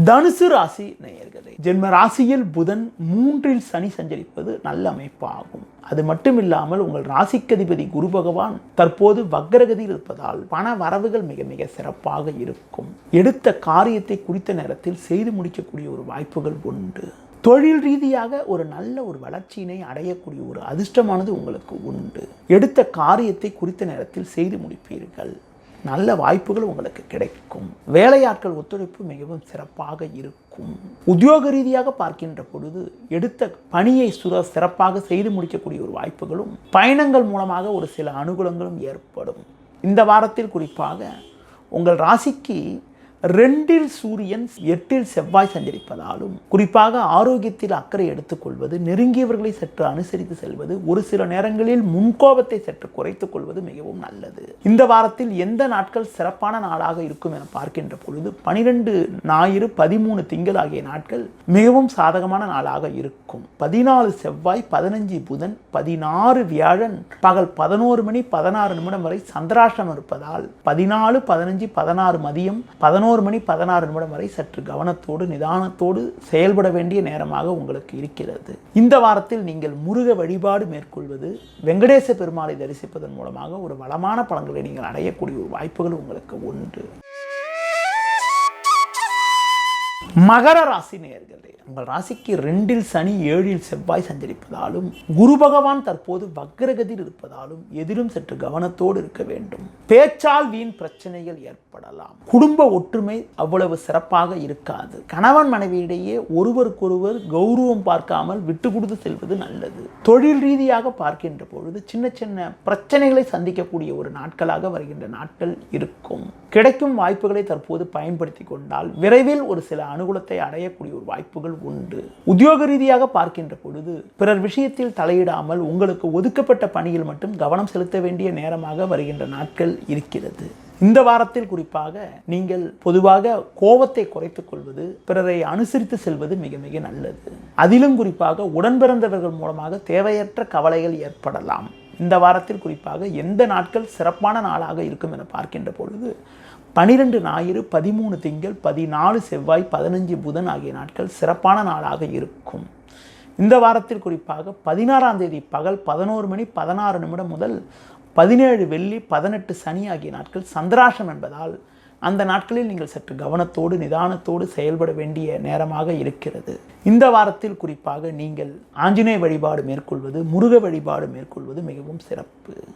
தனுசு ராசி நேயர்களே, ஜென்ம ராசியில் புதன் 3ல் சனி சஞ்சரிப்பது நல்ல அமைப்பாகும். அது மட்டுமில்லாமல் உங்கள் ராசிக்கதிபதி குரு பகவான் தற்போது வக்ரகதியில் இருப்பதால் பண வரவுகள் மிக மிக சிறப்பாக இருக்கும். எடுத்த காரியத்தை குறித்த நேரத்தில் செய்து முடிக்கக்கூடிய ஒரு வாய்ப்புகள் உண்டு. தொழில் ரீதியாக ஒரு நல்ல ஒரு வளர்ச்சியினை அடையக்கூடிய ஒரு அதிர்ஷ்டமானது உங்களுக்கு உண்டு. எடுத்த காரியத்தை குறித்த நேரத்தில் செய்து முடிப்பீர்கள். நல்ல வாய்ப்புகள் உங்களுக்கு கிடைக்கும். வேலையாட்கள் ஒத்துழைப்பு மிகவும் சிறப்பாக இருக்கும். உத்தியோக ரீதியாக பார்க்கின்ற பொழுது எடுத்த பணியை சிறப்பாக செய்து முடிக்கக்கூடிய ஒரு வாய்ப்புகளும், பயணங்கள் மூலமாக ஒரு சில அனுகூலங்களும் ஏற்படும். இந்த வாரத்தில் குறிப்பாக உங்கள் ராசிக்கு 2ல் சூரியன் 8ல் செவ்வாய் சஞ்சரிப்பதாலும், குறிப்பாக ஆரோக்கியத்தில் அக்கறை எடுத்துக்கொள்வது, நெருங்கியவர்களை சற்று அனுசரித்து செல்வது, ஒரு சில நேரங்களில் முன்கோபத்தை சற்று குறைத்துக் கொள்வது மிகவும் நல்லது. இந்த வாரத்தில் எந்த நாட்கள் சிறப்பான நாளாக இருக்கும் என பார்க்கின்ற பொழுது 12 ஞாயிறு 13 திங்கள் ஆகிய நாட்கள் மிகவும் சாதகமான நாளாக இருக்கும். 14 செவ்வாய், 15 புதன், 16 வியாழன் பகல் 11 மணி 16 நிமிடம் வரை சந்திராஷ்டமம் இருப்பதால் 14, 15, 16 மதியம் 11 மணி 16 நிமிடம் வரை சற்று கவனத்தோடு நிதானத்தோடு செயல்பட வேண்டிய நேரமாக உங்களுக்கு இருக்கிறது. இந்த வாரத்தில் நீங்கள் முருக வழிபாடு மேற்கொள்வது, வெங்கடேச பெருமாளை தரிசிப்பதன் மூலமாக ஒரு வளமான பலன்களை நீங்கள் அடையக்கூடிய ஒரு வாய்ப்புகள் உங்களுக்கு உண்டு. மகர ராசி நேயர்களே, உங்கள் ராசிக்கு 2ல் சனி 7ல் செவ்வாய் சஞ்சரிப்பதாலும், குரு பகவான் தற்போது வக்ரகதியில் இருப்பதாலும் எதிலும் சற்று கவனத்தோடு இருக்க வேண்டும். பேச்சால் வீண் பிரச்சனைகள் ஏற்படலாம். குடும்ப ஒற்றுமை அவ்வளவு சிறப்பாக இருக்காது. கணவன் மனைவியிடையே ஒருவருக்கொருவர் கௌரவம் பார்க்காமல் விட்டு கொடுத்து செல்வது நல்லது. தொழில் ரீதியாக பார்க்கின்ற பொழுது சின்ன சின்ன பிரச்சனைகளை சந்திக்கக்கூடிய ஒரு நாட்களாக வருகின்ற நாட்கள் இருக்கும். கிடைக்கும் வாய்ப்புகளை தற்போது பயன்படுத்தி கொண்டால் விரைவில் ஒரு சில அனுகூலத்தை அடையக்கூடிய ஒரு வாய்ப்புகள் உண்டு. உத்தியோக ரீதியாக பார்க்கின்ற பொழுது பிறர் விஷயத்தில் தலையிடாமல் உங்களுக்கு ஒதுக்கப்பட்ட பணியில் மட்டும் கவனம் செலுத்த வேண்டிய நேரமாக வருகின்ற நாட்கள் இருக்கிறது. இந்த வாரத்தில் குறிப்பாக நீங்கள் பொதுவாக கோபத்தை குறைத்துக் கொள்வது, பிறரை அனுசரித்து செல்வது மிக மிக நல்லது. அதிலும் குறிப்பாக உடன்பிறந்தவர்கள் மூலமாக தேவையற்ற கவலைகள் ஏற்படலாம். இந்த வாரத்தில் குறிப்பாக எந்த நாட்கள் சிறப்பான நாளாக இருக்கும் என பார்க்கின்ற பொழுது 12 ஞாயிறு 13 திங்கள் 14 செவ்வாய் 15 புதன் ஆகிய நாட்கள் சிறப்பான நாளாக இருக்கும். இந்த வாரத்தில் குறிப்பாக 16ஆம் தேதி பகல் 11 மணி 16 நிமிடம் முதல் 17 வெள்ளி 18 சனி ஆகிய நாட்கள் சந்திராஷ்டமம் என்பதால் அந்த நாட்களில் நீங்கள் சற்று கவனத்தோடு நிதானத்தோடு செயல்பட வேண்டிய நேரமாக இருக்கிறது. இந்த வாரத்தில் குறிப்பாக நீங்கள் ஆஞ்சநேய வழிபாடு மேற்கொள்வது, முருக வழிபாடு மேற்கொள்வது மிகவும் சிறப்பு.